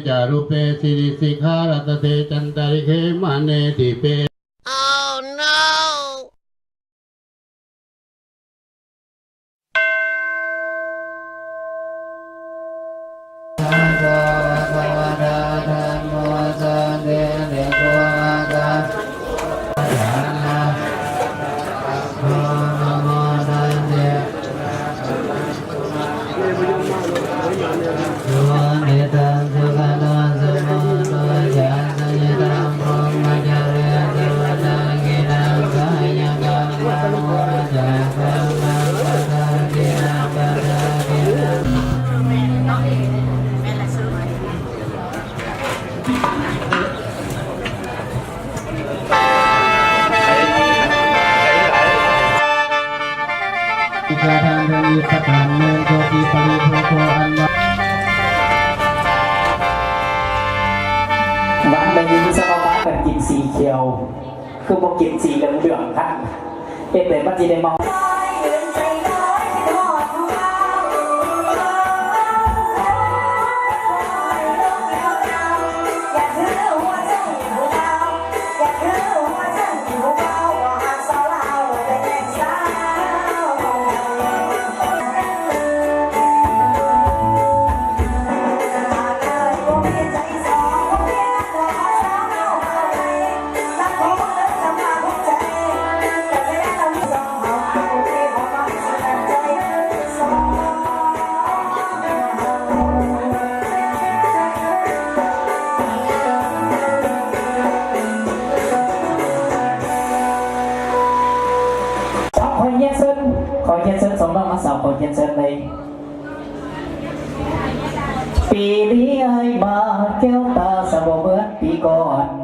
จารุเปสิริสิกขารัตเตจันตริเขมาเนติเปพระธรรมมีพระธรรมเมืองโกติปริโภโคอันวันในวิศวกรรมแบบกินสีเขียวคือโมกินสีเหลืองๆครับเอเปรตมันจีได้มองขอเขียนเซิร์ฟสองรอบมาสาวขอเขียนเซิร์ฟเลยปีนี้ไอ้มาแก้วตาสะบเบิดปีก่อน